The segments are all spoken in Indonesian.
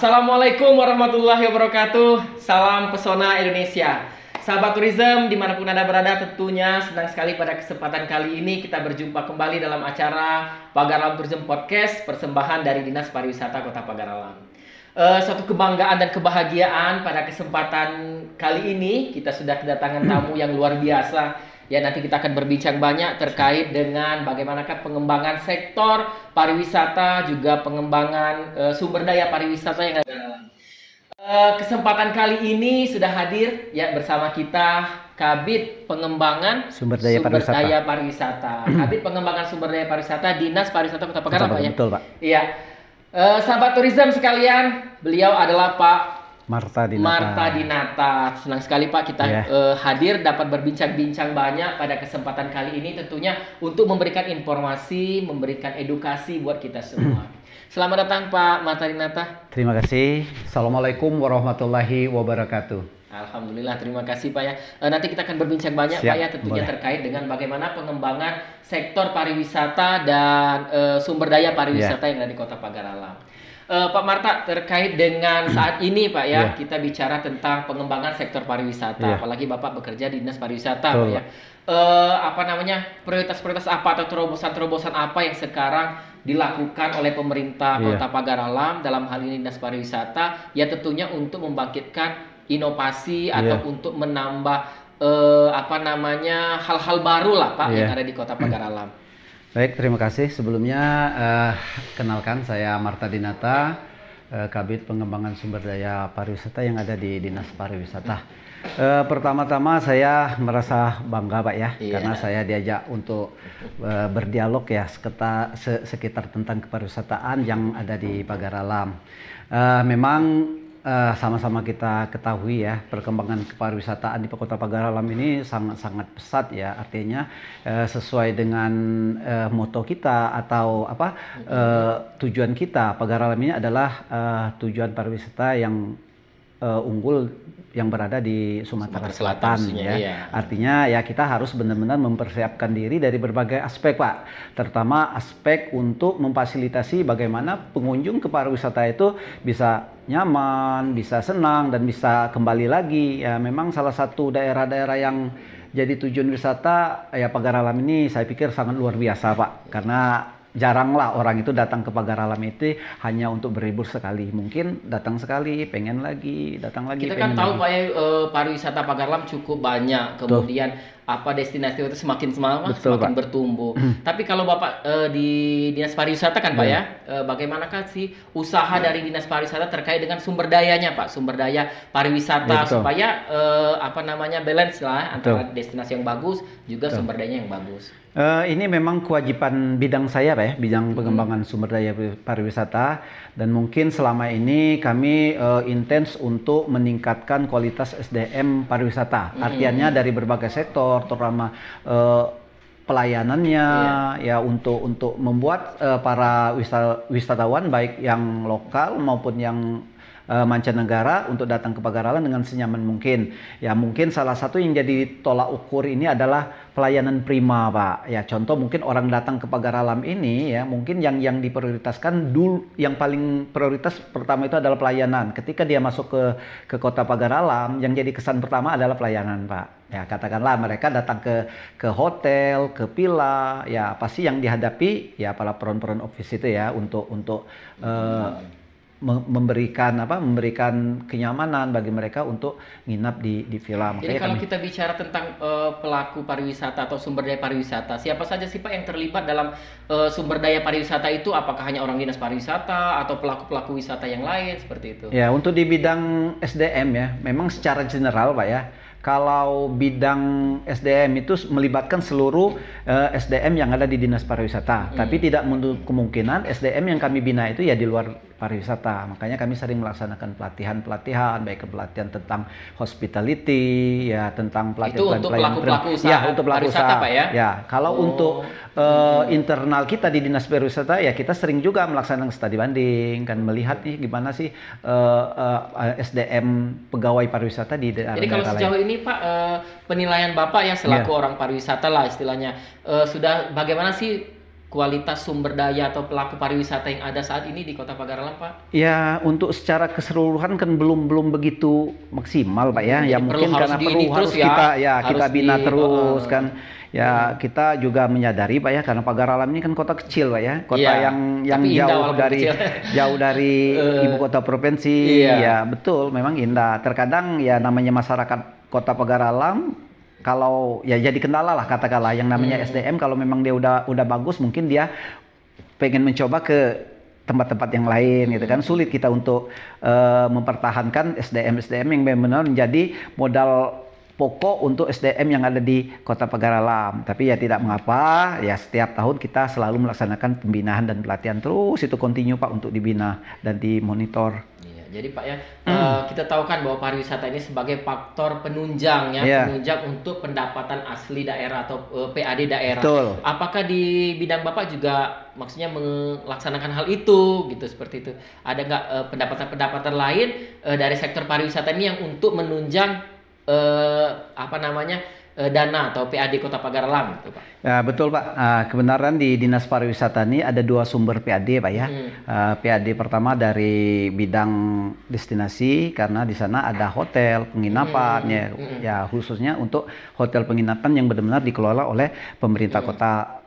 Assalamualaikum warahmatullahi wabarakatuh. Salam pesona Indonesia. Sahabat turism dimanapun Anda berada, tentunya senang sekali pada kesempatan kali ini kita berjumpa kembali dalam acara Pagar Alam Tourism Podcast, persembahan dari Dinas Pariwisata Kota Pagar Alam. Suatu kebanggaan dan kebahagiaan pada kesempatan kali ini kita sudah kedatangan tamu yang luar biasa. Ya, nanti kita akan berbincang banyak terkait dengan bagaimanakah pengembangan sektor pariwisata, juga pengembangan sumber daya pariwisata yang ada. Kesempatan kali ini sudah hadir ya bersama kita Kabid Pengembangan Sumber Daya Pariwisata. Kabid Pengembangan Sumber Daya Pariwisata Dinas Pariwisata Kota Pagar Alam, Pak ya. Betul, Pak. Iya. Sahabat turism sekalian, beliau adalah Pak Marta Dinata. Senang sekali Pak kita hadir dapat berbincang-bincang banyak pada kesempatan kali ini, tentunya untuk memberikan informasi, memberikan edukasi buat kita semua. Selamat datang Pak Marta Dinata. Terima kasih. Assalamualaikum warahmatullahi wabarakatuh. Alhamdulillah, terima kasih Pak ya. Nanti kita akan berbincang banyak Pak ya, tentunya terkait dengan bagaimana pengembangan sektor pariwisata dan sumber daya pariwisata yang ada di Kota Pagar Alam. Pak Marta, terkait dengan saat ini Pak ya, kita bicara tentang pengembangan sektor pariwisata, apalagi Bapak bekerja di Dinas Pariwisata Pak ya. Prioritas-prioritas apa atau terobosan-terobosan apa yang sekarang dilakukan oleh pemerintah Kota Pagar Alam dalam hal ini Dinas Pariwisata, ya tentunya untuk membangkitkan inovasi atau untuk menambah hal-hal baru lah Pak yang ada di Kota Pagar Alam. Baik, terima kasih. Sebelumnya kenalkan saya Marta Dinata, Kabid Pengembangan Sumber Daya Pariwisata yang ada di Dinas Pariwisata. Pertama-tama saya merasa bangga Pak ya, karena saya diajak untuk berdialog ya sekitar tentang kepariwisataan yang ada di Pagar Alam. Memang sama-sama kita ketahui ya, perkembangan kepariwisataan di Kota Pagar Alam ini sangat pesat ya, artinya sesuai dengan moto kita atau tujuan kita. Pagar Alam ini adalah tujuan pariwisata yang unggul yang berada di Sumatera Selatan ya. Artinya ya kita harus benar-benar mempersiapkan diri dari berbagai aspek Pak, terutama aspek untuk memfasilitasi bagaimana pengunjung ke pariwisata itu bisa nyaman, bisa senang, dan bisa kembali lagi. Ya memang salah satu daerah-daerah yang jadi tujuan wisata ya Pagar Alam ini saya pikir sangat luar biasa Pak, karena jaranglah orang itu datang ke Pagar Alam itu hanya untuk berlibur sekali. Mungkin datang sekali, pengen lagi, datang lagi. Kita kan tahu Pak ya, pariwisata Pagar Alam cukup banyak. Kemudian destinasi itu semakin bertumbuh. Tapi kalau Bapak di Dinas Pariwisata kan Pak ya, bagaimanakah sih usaha dari Dinas Pariwisata terkait dengan sumber dayanya Pak, sumber daya pariwisata supaya balance lah antara destinasi yang bagus juga sumber dayanya yang bagus. Ini memang kewajiban bidang saya Pak ya, bidang pengembangan sumber daya pariwisata, dan mungkin selama ini kami intens untuk meningkatkan kualitas SDM pariwisata. Artinya dari berbagai sektor, terutama pelayanannya ya untuk membuat para wisatawan baik yang lokal maupun yang mancanegara untuk datang ke Pagar Alam dengan senyaman mungkin. Ya mungkin salah satu yang jadi tolak ukur ini adalah pelayanan prima Pak. Ya contoh mungkin orang datang ke Pagar Alam ini ya mungkin yang diprioritaskan dulu, yang paling prioritas pertama itu adalah pelayanan. Ketika dia masuk ke Kota Pagar Alam, yang jadi kesan pertama adalah pelayanan Pak. Ya katakanlah mereka datang ke hotel, ke villa, ya pasti yang dihadapi ya para peron-peron office itu ya untuk memberikan kenyamanan bagi mereka untuk nginap di villa. Jadi kalau kita bicara tentang pelaku pariwisata atau sumber daya pariwisata, siapa saja sih Pak yang terlibat dalam sumber daya pariwisata itu? Apakah hanya orang dinas pariwisata atau pelaku-pelaku wisata yang lain seperti itu? Ya, untuk di bidang SDM ya, memang secara general Pak ya. Kalau bidang SDM itu melibatkan seluruh SDM yang ada di Dinas Pariwisata, tapi tidak menutup kemungkinan SDM yang kami bina itu ya di luar pariwisata. Makanya kami sering melaksanakan pelatihan-pelatihan, baik pelatihan tentang hospitality, ya tentang pelatihan untuk pelaku-pelaku usaha, untuk pelaku usaha, Pak ya. Ya, kalau untuk internal kita di Dinas Pariwisata ya kita sering juga melaksanakan studi banding, kan melihat nih gimana sih SDM pegawai pariwisata di daerah lain. Jadi kalau sejauh ini Pak, penilaian Bapak yang selaku orang pariwisata lah istilahnya, sudah bagaimana sih kualitas sumber daya atau pelaku pariwisata yang ada saat ini di Kota Pagar Alam, Pak? Ya, untuk secara keseluruhan kan belum begitu maksimal, Pak ya. Ya mungkin karena harus kita bina terus kan. Ya, kita juga menyadari, Pak ya, karena Pagar Alam ini kan kota kecil, Pak ya. Kota yang jauh dari ibu kota provinsi. Ya, betul, memang indah. Terkadang ya namanya masyarakat Kota Pagar Alam, kalau ya jadi kendala lah katakanlah yang namanya SDM, kalau memang dia udah bagus, mungkin dia pengen mencoba ke tempat-tempat yang lain gitu kan. Sulit kita untuk mempertahankan SDM yang benar-benar menjadi modal pokok untuk SDM yang ada di Kota Pagar Alam. Tapi ya tidak mengapa, ya setiap tahun kita selalu melaksanakan pembinaan dan pelatihan terus, itu kontinu Pak untuk dibina dan dimonitor. Jadi Pak ya, kita tahu kan bahwa pariwisata ini sebagai faktor penunjang ya, penunjang untuk pendapatan asli daerah atau PAD daerah. Betul. Apakah di bidang Bapak juga maksudnya melaksanakan hal itu gitu, seperti itu? Ada nggak pendapatan-pendapatan lain dari sektor pariwisata ini yang untuk menunjang dana atau PAD Kota Pagar Alam gitu, Pak? Ya, betul Pak. Kebenaran di Dinas Pariwisata ini ada 2 sumber PAD Pak ya. PAD pertama dari bidang destinasi, karena di sana ada hotel penginapan ya khususnya untuk hotel penginapan yang benar-benar dikelola oleh pemerintah Kota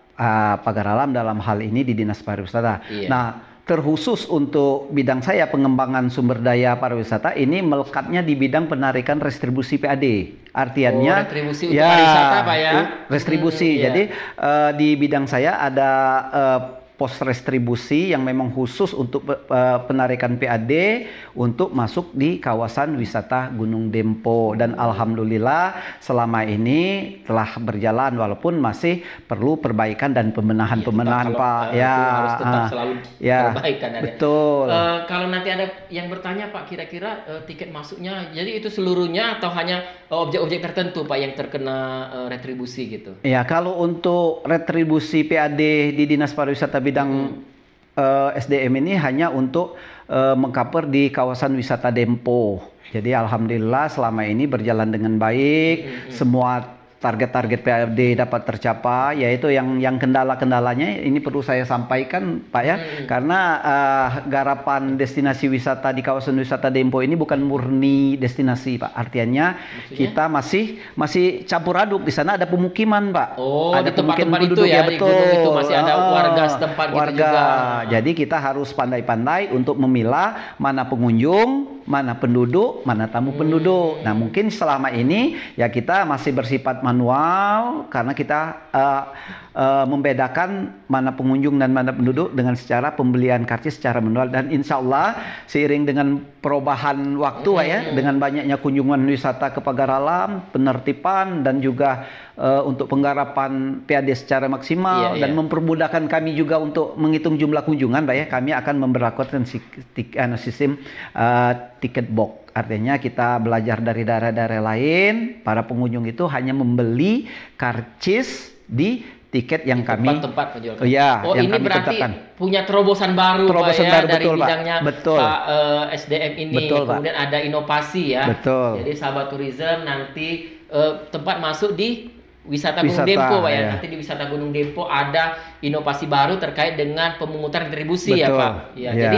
Pagar Alam, dalam hal ini di Dinas Pariwisata. Nah, terkhusus untuk bidang saya, pengembangan sumber daya pariwisata ini melekatnya di bidang penarikan restribusi PAD. Artinya retribusi untuk pariwisata Pak ya. Restribusi. Jadi di bidang saya ada pos restribusi yang memang khusus untuk penarikan PAD untuk masuk di kawasan wisata Gunung Dempo, dan alhamdulillah selama ini telah berjalan walaupun masih perlu perbaikan dan pembenahan Pak ya. Harus tetap selalu perbaikan. Betul. Kalau nanti ada yang bertanya Pak, kira-kira tiket masuknya jadi itu seluruhnya atau hanya objek-objek tertentu Pak yang terkena retribusi gitu? Ya, kalau untuk retribusi PAD di Dinas Pariwisata bidang SDM ini hanya untuk mengcover di kawasan wisata Dempo. Jadi alhamdulillah selama ini berjalan dengan baik. Semua target-target PAD dapat tercapai, yaitu yang kendala-kendalanya ini perlu saya sampaikan Pak ya, karena garapan destinasi wisata di kawasan wisata Dempo ini bukan murni destinasi Pak. Artinya kita masih campur aduk, di sana ada pemukiman Pak. Ada tempat-tempat itu ya, betul. Di gunung itu masih ada warga setempat gitu juga. Jadi kita harus pandai-pandai untuk memilah mana pengunjung, mana penduduk, mana tamu penduduk. Nah, mungkin selama ini ya kita masih bersifat manual karena kita membedakan mana pengunjung dan mana penduduk dengan secara pembelian karcis secara manual, dan insya Allah seiring dengan perubahan waktu dengan banyaknya kunjungan wisata ke Pagar Alam, penertiban dan juga untuk penggarapan PAD secara maksimal dan mempermudahkan kami juga untuk menghitung jumlah kunjungan Pak ya, kami akan memberlakukan sistem tiket box. Artinya kita belajar dari daerah-daerah lain, para pengunjung itu hanya membeli karcis di tiket yang kami tempat penjual. Yang ini kami berarti tetapkan. Punya terobosan baru Pak ya, dari betul, bidangnya Pak SDM ini. Betul, kemudian ada inovasi ya. Betul. Jadi sahabat tourism nanti tempat masuk di wisata Gunung Dempo Pak ya. Nanti di wisata Gunung Dempo ada inovasi baru terkait dengan pemungutan retribusi ya Pak. Jadi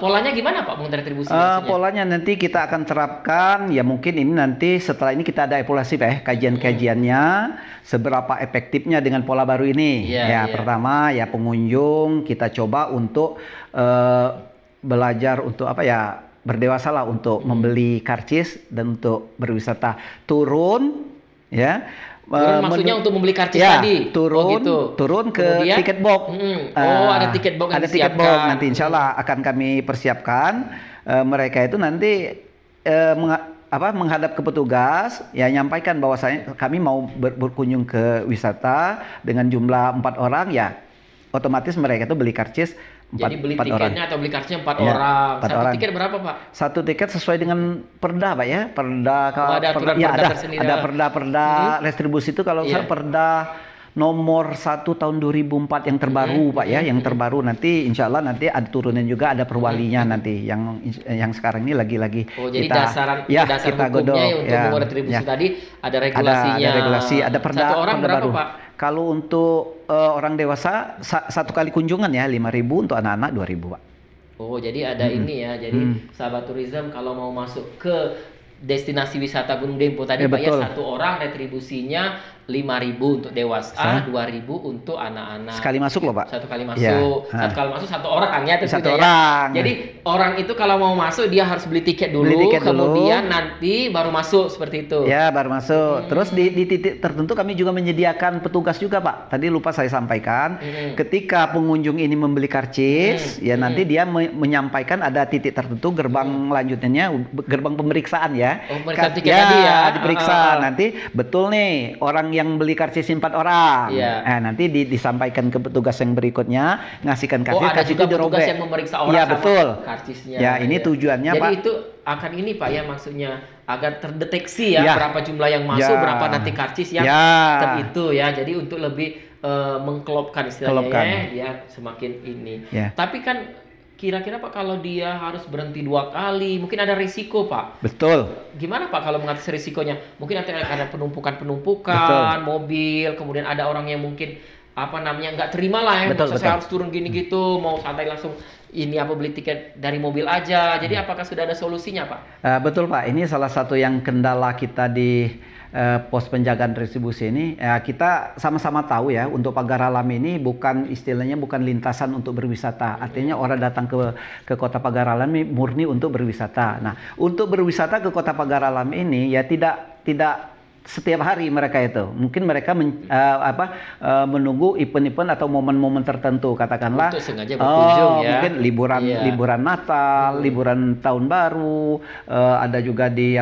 polanya gimana Pak pemungutan retribusi? Polanya nanti kita akan terapkan ya, mungkin ini nanti setelah ini kita ada evaluasi Pak ya, kajian-kajiannya seberapa efektifnya dengan pola baru ini. Pertama ya pengunjung kita coba untuk belajar untuk berdewasa lah untuk membeli karcis dan untuk berwisata turun maksudnya untuk membeli karcis tadi turun ke kemudian, tiket box. Ada tiket box yang disiapkan. Nanti insya Allah akan kami persiapkan. Mereka itu nanti menghadap ke petugas nyampaikan bahwasanya kami mau berkunjung ke wisata dengan jumlah 4 orang otomatis mereka itu beli karcis. Jadi beli tiketnya atau beli karcisnya 4 orang. Satu tiket berapa Pak? Satu tiket sesuai dengan perda Pak ya. Perda ada perda restribusi itu kalau saya perda nomor 1 tahun 2004 yang terbaru Pak ya, yang terbaru. Nanti insya Allah nanti ada turunan juga, ada perwalinya nanti yang sekarang ini lagi jadi kita dasar kita hukumnya godok untuk retribusi tadi ada regulasinya. Ada regulasi, ada perda. Satu orang berapa baru. Pak? Kalau untuk orang dewasa satu kali kunjungan ya 5.000, untuk anak-anak 2.000 Pak. Oh, jadi ada ini ya. Jadi sahabat tourism kalau mau masuk ke destinasi wisata Gunung Dempo tadi Pak ya, betul. satu orang retribusinya 5.000 untuk dewasa, 2.000 untuk anak-anak. Sekali masuk loh Pak. Satu kali masuk, satu kali masuk satu orang ya tentunya Satu ya. orang. Jadi orang itu kalau mau masuk dia harus beli tiket dulu, kemudian nanti baru masuk seperti itu. Ya, baru masuk. Terus di titik tertentu kami juga menyediakan petugas juga Pak. Tadi lupa saya sampaikan, ketika pengunjung ini membeli karcis, ya nanti dia menyampaikan ada titik tertentu gerbang lanjutannya, gerbang pemeriksaan ya. Oh, pemeriksaan tiket tadi ya. Diperiksa nanti betul nih orang yang beli karcis 4 orang. Nanti disampaikan ke petugas yang berikutnya, ngasihkan karcis. Oh, ada juga petugas dirobek. yang memeriksa orang ya, sama betul. karcisnya. Ya, ini tujuannya Jadi Pak. itu akan ini Pak ya, maksudnya agar terdeteksi ya, berapa jumlah yang masuk, berapa nanti karcis yang itu ya. Jadi untuk lebih mengklopkan istilahnya ya, semakin ini. Tapi kan kira-kira Pak kalau dia harus berhenti 2 kali, mungkin ada risiko Pak. Betul. Gimana Pak kalau mengatasi risikonya? Mungkin nanti ada penumpukan mobil, kemudian ada orang yang mungkin nggak terima lah ya, saya harus turun gini gitu, mau santai langsung beli tiket dari mobil aja. Jadi apakah sudah ada solusinya Pak? Betul Pak, ini salah satu yang kendala kita di pos penjagaan distribusi ini. Kita sama-sama tahu ya, untuk pagar alam ini istilahnya bukan lintasan untuk berwisata. Artinya orang datang ke kota pagar alam ini murni untuk berwisata. Nah, untuk berwisata ke kota pagar alam ini ya tidak setiap hari mereka itu. Mungkin mereka menunggu event-event atau momen-momen tertentu, katakanlah untuk sengaja berkunjung ya. Mungkin liburan Natal, liburan tahun baru, ada juga di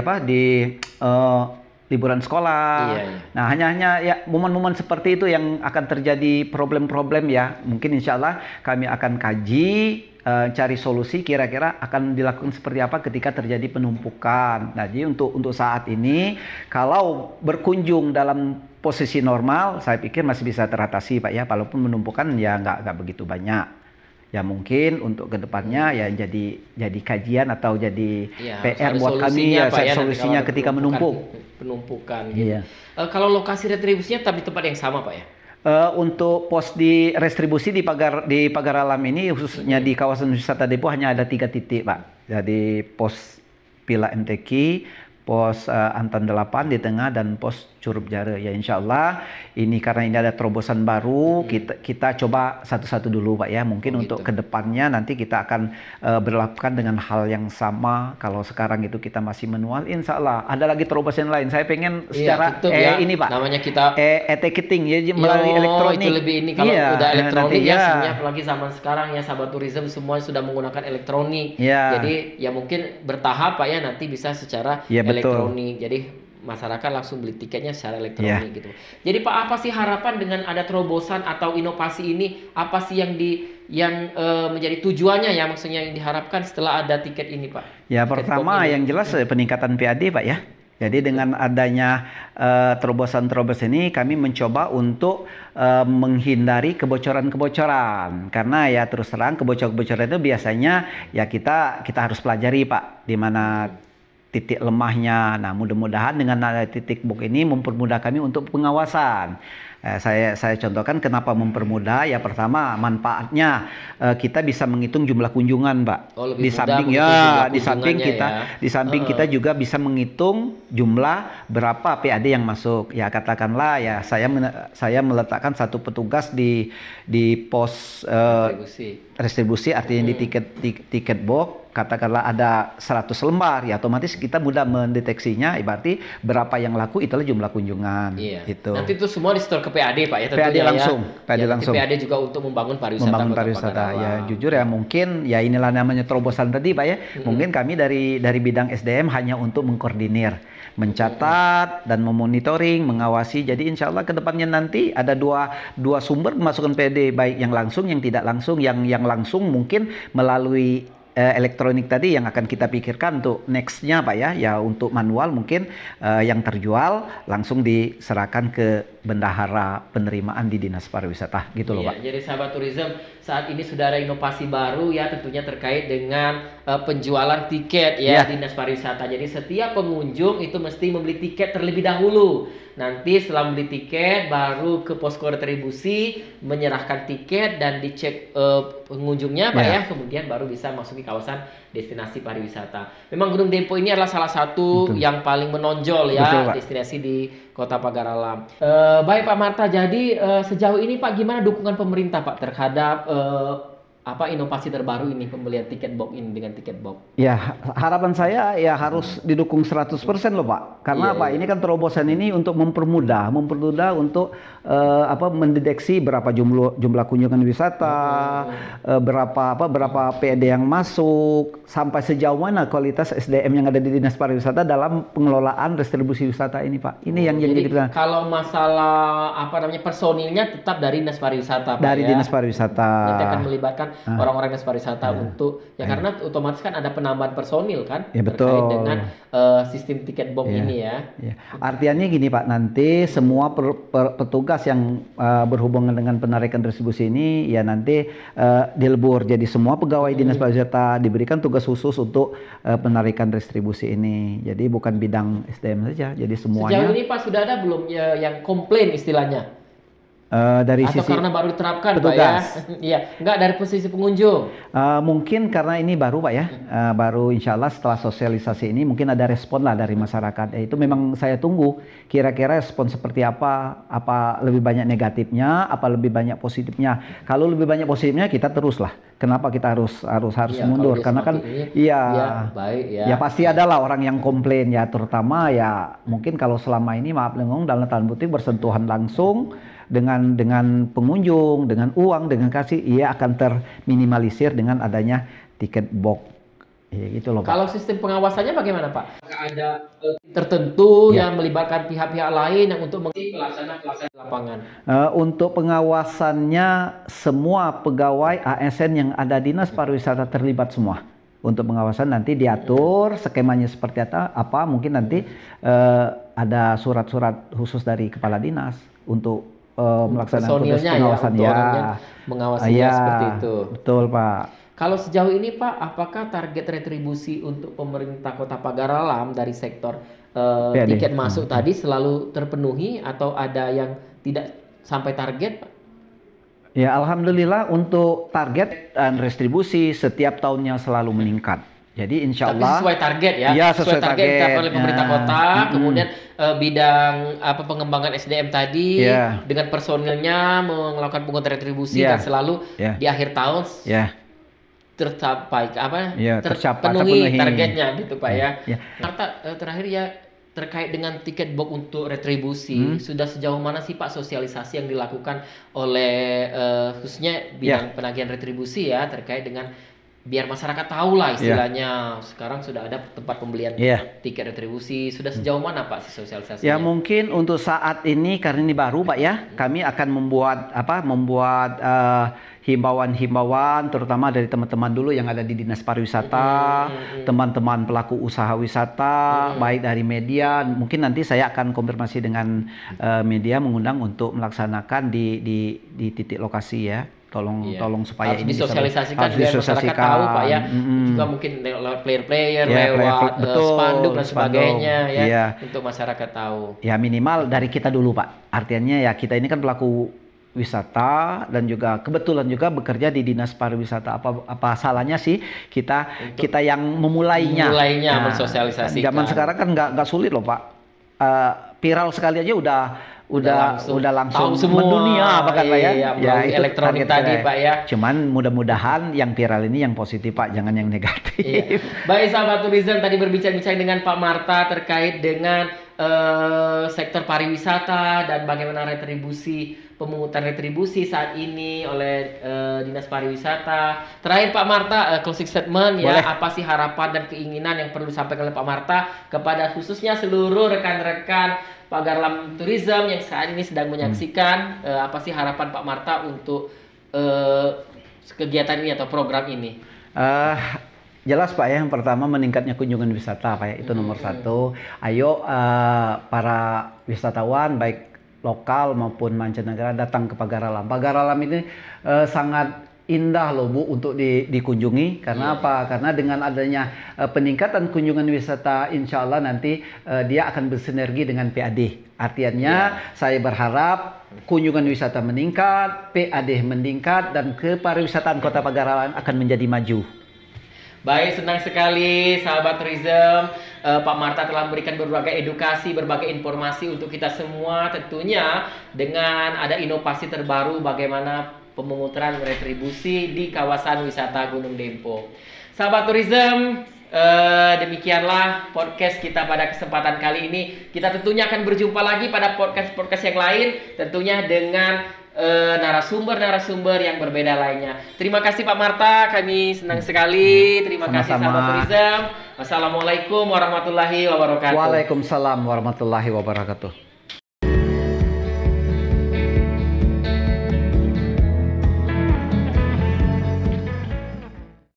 liburan sekolah. Nah, hanya ya momen-momen seperti itu yang akan terjadi problem-problem ya. Mungkin insya Allah kami akan kaji, cari solusi kira-kira akan dilakukan seperti apa ketika terjadi penumpukan. Nah, jadi untuk saat ini kalau berkunjung dalam posisi normal, saya pikir masih bisa teratasi Pak ya. Walaupun penumpukan ya nggak begitu banyak. Ya mungkin untuk kedepannya ya jadi kajian atau jadi PR buat kami ya, solusinya ketika penumpukan gitu. Kalau lokasi retribusinya tapi tempat yang sama Pak ya? Untuk pos di restribusi di pagar alam ini khususnya di kawasan wisata Dempo hanya ada 3 titik Pak. Jadi pos Pila MTQ, pos Anton 8 di tengah, dan pos Curup Jare. Ya insya Allah ini karena ini ada terobosan baru, kita coba satu-satu dulu Pak ya. Mungkin untuk kedepannya nanti kita akan berlakukan dengan hal yang sama. Kalau sekarang itu kita masih manual, insya Allah ada lagi terobosan lain. Saya pengen secara ini Pak, namanya kita e-ticketing ya, melalui elektronik. Itu lebih ini kalau udah elektronik ya, sebenarnya apalagi zaman sekarang ya, sahabat tourism semua sudah menggunakan elektronik. Jadi ya mungkin bertahap Pak ya, nanti bisa secara elektronik. Jadi masyarakat langsung beli tiketnya secara elektronik gitu. Jadi Pak, apa sih harapan dengan ada terobosan atau inovasi ini? Apa sih yang menjadi tujuannya ya, maksudnya yang diharapkan setelah ada tiket ini Pak? Ya, pertama yang jelas peningkatan PAD Pak ya. Jadi dengan adanya terobosan-terobosan ini kami mencoba untuk menghindari kebocoran-kebocoran. Karena ya terus terang kebocoran-kebocoran itu biasanya ya kita harus pelajari Pak, di mana titik lemahnya. Nah, mudah-mudahan dengan ada titik box ini mempermudah kami untuk pengawasan. Saya contohkan kenapa mempermudah. Ya, pertama manfaatnya kita bisa menghitung jumlah kunjungan, Pak. Di samping kita juga bisa menghitung jumlah berapa PAD yang masuk. Ya, katakanlah ya saya meletakkan satu petugas di pos restribusi, artinya di tiket box. Katakanlah ada 100 lembar, ya otomatis kita mudah mendeteksinya. Berarti berapa yang laku itulah jumlah kunjungan. Gitu. Nanti itu semua di store ke PAD Pak ya, tentunya PAD langsung, ya. PAD langsung. PAD juga untuk membangun pariwisata. Ya jujur ya, mungkin ya inilah namanya terobosan tadi Pak ya. Mungkin kami dari bidang SDM hanya untuk mengkoordinir, mencatat dan memonitoring, mengawasi. Jadi insya Allah kedepannya nanti ada dua sumber masukan PAD, baik yang langsung, yang tidak langsung. Yang langsung mungkin melalui elektronik tadi yang akan kita pikirkan untuk nextnya Pak ya. Ya untuk manual mungkin yang terjual langsung diserahkan ke bendahara penerimaan di Dinas Pariwisata gitu loh Pak. Jadi sahabat tourism, saat ini sudah ada inovasi baru ya, tentunya terkait dengan penjualan tiket ya, Dinas Pariwisata. Jadi setiap pengunjung itu mesti membeli tiket terlebih dahulu. Nanti setelah membeli tiket baru ke posko retribusi menyerahkan tiket dan dicek pengunjungnya Pak ya, kemudian baru bisa masuk ke kawasan destinasi pariwisata. Memang Gunung Dempo ini adalah salah satu yang paling menonjol ya, destinasi di Kota Pagar Alam. Baik Pak Marta, jadi sejauh ini Pak gimana dukungan pemerintah Pak terhadap inovasi terbaru ini, pembelian tiket box ini dengan tiket box? Ya, harapan saya ya harus didukung 100% loh Pak. Karena ini kan terobosan ini untuk mempermudah untuk mendeteksi berapa jumlah kunjungan wisata, berapa PED yang masuk, sampai sejauh mana kualitas SDM yang ada di Dinas Pariwisata dalam pengelolaan distribusi wisata ini Pak. Ini yang jadi kalau masalah personilnya tetap dari Dinas Pariwisata Pak, dari Dinas Pariwisata. Nanti akan melibatkan orang-orang Dinas Pariwisata untuk karena otomatis kan ada penambahan personil kan terkait dengan sistem tiket box ini ya. Artinya gini Pak, nanti semua petugas yang berhubungan dengan penarikan distribusi ini ya nanti dilebur jadi semua pegawai Dinas Pariwisata diberikan tugas khusus untuk penarikan distribusi ini. Jadi bukan bidang SDM saja, jadi semuanya. Sejauh ini Pak sudah ada belum yang komplain istilahnya? Dari atau sisi karena baru diterapkan petugas. Pak ya? Iya, enggak dari posisi pengunjung. Mungkin karena ini baru Pak ya, baru insya Allah setelah sosialisasi ini mungkin ada respon lah dari masyarakat. Itu memang saya tunggu kira-kira respon seperti apa lebih banyak negatifnya, apa lebih banyak positifnya. Kalau lebih banyak positifnya kita terus lah. Kenapa kita harus mundur? Karena kan baik ya pasti ada lah orang yang komplain ya, terutama ya mungkin kalau selama ini maaf lenggong dalam tanda kutip bersentuhan langsung dengan pengunjung, dengan uang, dengan kasih, ia akan terminimalisir dengan adanya tiket box. Ya, gitu loh Pak. Kalau sistem pengawasannya bagaimana Pak? Ada tertentu yang melibatkan pihak-pihak lain yang untuk mengisi pelaksana lapangan? Untuk pengawasannya semua pegawai ASN yang ada Dinas Pariwisata terlibat semua. Untuk pengawasan nanti diatur skemanya seperti apa mungkin nanti ada surat-surat khusus dari Kepala Dinas untuk melaksanakan tugas pengawasan mengawasinya seperti itu. Betul Pak. Kalau sejauh ini Pak, apakah target retribusi untuk pemerintah Kota Pagar Alam dari sektor tiket masuk tadi selalu terpenuhi atau ada yang tidak sampai target Pak? Ya Alhamdulillah untuk target dan retribusi setiap tahunnya selalu meningkat. Jadi insya Allah sesuai target ya, sesuai target yang ditetapkan oleh pemerintah kota. Kemudian bidang pengembangan SDM tadi dengan personilnya melakukan pungutan retribusi dan selalu di akhir tahun terpenuhi targetnya gitu Pak ya. Marta, terakhir ya terkait dengan tiket box untuk retribusi, sudah sejauh mana sih Pak sosialisasi yang dilakukan oleh khususnya bidang penagihan retribusi ya terkait dengan biar masyarakat tahu lah istilahnya sekarang sudah ada tempat pembelian tiket retribusi, sudah sejauh mana Pak sosialisasinya? Ya mungkin untuk saat ini karena ini baru Pak ya, kami akan membuat himbauan terutama dari teman-teman dulu yang ada di Dinas Pariwisata, teman-teman pelaku usaha wisata, baik dari media, mungkin nanti saya akan konfirmasi dengan media mengundang untuk melaksanakan di titik lokasi ya. Tolong supaya harus ini disosialisasikan biar masyarakat tahu Pak ya. Juga mungkin lewat player-player, lewat spanduk dan sebagainya ya untuk masyarakat tahu. Ya minimal dari kita dulu Pak. Artinya ya kita ini kan pelaku wisata dan juga kebetulan juga bekerja di Dinas Pariwisata. Apa salahnya sih kita yang memulainya mensosialisasikan. Zaman sekarang kan nggak sulit loh Pak. Viral sekali aja udah langsung mendunia bahkan Pak ya. Ya itu elektronik tadi Pak ya. Cuman mudah-mudahan yang viral ini yang positif Pak, jangan yang negatif. Baik sahabat tourism, tadi berbincang-bincang dengan Pak Marta terkait dengan sektor pariwisata dan bagaimana pemungutan retribusi saat ini oleh Dinas Pariwisata. Terakhir Pak Marta, closing statement ya, apa sih harapan dan keinginan yang perlu disampaikan oleh Pak Marta kepada khususnya seluruh rekan-rekan Pagar Alam Tourism yang saat ini sedang menyaksikan, apa sih harapan Pak Marta untuk kegiatan ini atau program ini? Jelas Pak ya, yang pertama meningkatnya kunjungan wisata Pak ya, itu nomor satu. Ayo para wisatawan baik lokal maupun mancanegara datang ke Pagar Alam. Pagar Alam ini sangat indah loh Bu untuk dikunjungi. Karena apa? Karena dengan adanya peningkatan kunjungan wisata, insya Allah nanti dia akan bersinergi dengan PAD. Artinya saya berharap kunjungan wisata meningkat, PAD meningkat, dan kepariwisataan Kota Pagarawan akan menjadi maju. Baik, senang sekali sahabat tourism. Pak Marta telah memberikan berbagai edukasi, berbagai informasi untuk kita semua. Tentunya dengan ada inovasi terbaru bagaimana pemungutan retribusi di kawasan wisata Gunung Dempo. Sahabat tourism, demikianlah podcast kita pada kesempatan kali ini. Kita tentunya akan berjumpa lagi pada podcast-podcast yang lain, tentunya dengan narasumber-narasumber yang berbeda lainnya. Terima kasih Pak Marta, kami senang sekali. Terima kasih sahabat tourism. Wassalamualaikum warahmatullahi wabarakatuh. Waalaikumsalam warahmatullahi wabarakatuh.